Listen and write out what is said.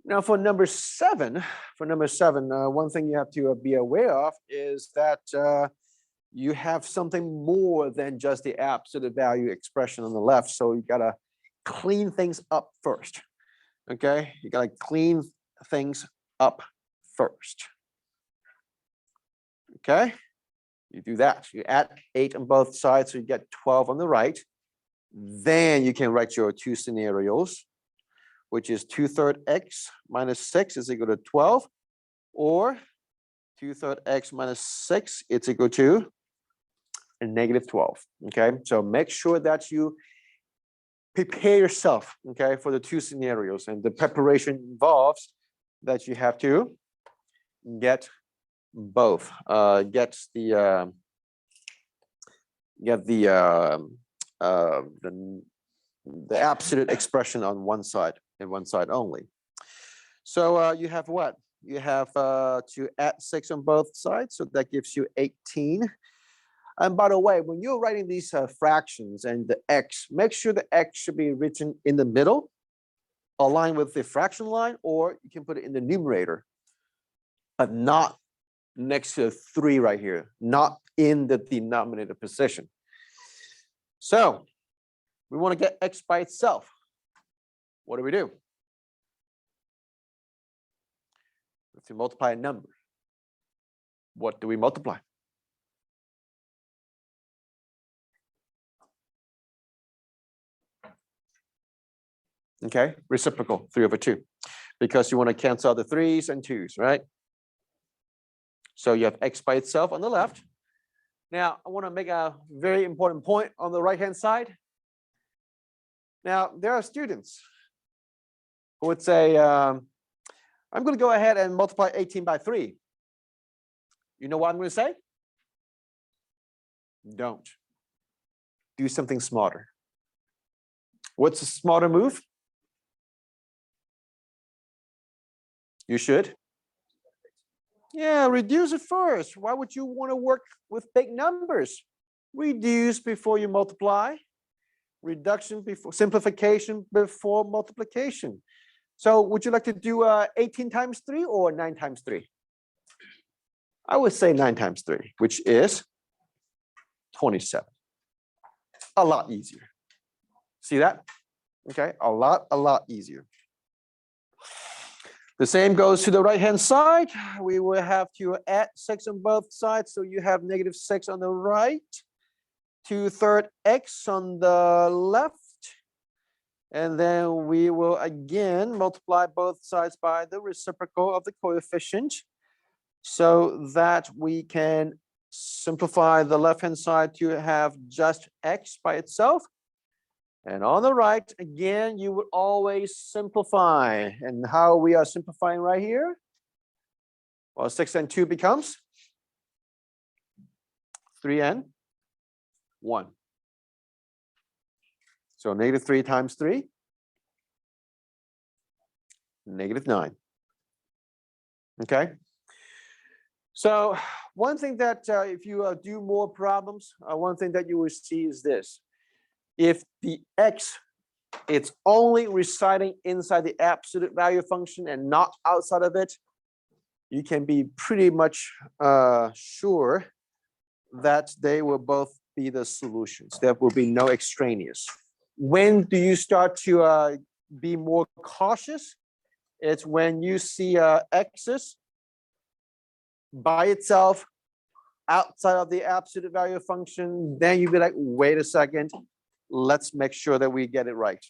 Now for number seven, one thing you have to be aware of is that you have something more than just the absolute value expression on the left. So you gotta clean things up first. Okay, you gotta clean things up first. Okay, you do that. You add 8 on both sides, so you get 12 on the right. Then you can write your two scenarios, which is 2/3 x minus 6 is equal to 12, or 2/3 x minus 6 it's equal to a negative 12. Okay, so make sure that you prepare yourself, okay, for the two scenarios, and the preparation involves that you have to get both, get the absolute expression on one side and one side only. So you have what? You have to add 6 on both sides, so that gives you 18. And by the way, when you're writing these fractions and the x, make sure the x should be written in the middle, aligned with the fraction line, or you can put it in the numerator, but not next to 3 right here, not in the denominator position. So we want to get x by itself. What do? We have to multiply a number. What do we multiply? Okay, reciprocal, 3/2, because you want to cancel out the 3's and 2's, right? So you have x by itself on the left. Now, I want to make a very important point on the right-hand side. Now, there are students who would say, I'm going to go ahead and multiply 18 by 3. You know what I'm going to say? Don't. Do something smarter. What's a smarter move? You should. Yeah, reduce it first. Why would you want to work with big numbers? Reduce before you multiply. Reduction before simplification before multiplication. So would you like to do 18 times 3 or 9 times 3? I would say 9 times 3, which is 27. A lot easier. See that? Okay, a lot easier. The same goes to the right-hand side. We will have to add 6 on both sides. So you have negative 6 on the right, 2/3 x on the left. And then we will again multiply both sides by the reciprocal of the coefficient so that we can simplify the left-hand side to have just x by itself. And on the right, again, you would always simplify. And how we are simplifying right here? Well, 6 and 2 becomes 3 and 1. So negative 3 times 3, negative 9. Okay. So one thing that if you do more problems, one thing that you will see is this. If the x, it's only residing inside the absolute value function and not outside of it, you can be pretty much sure that they will both be the solutions. There will be no extraneous. When do you start to be more cautious? It's when you see x's by itself outside of the absolute value function. Then you'd be like, wait a second. Let's make sure that we get it right.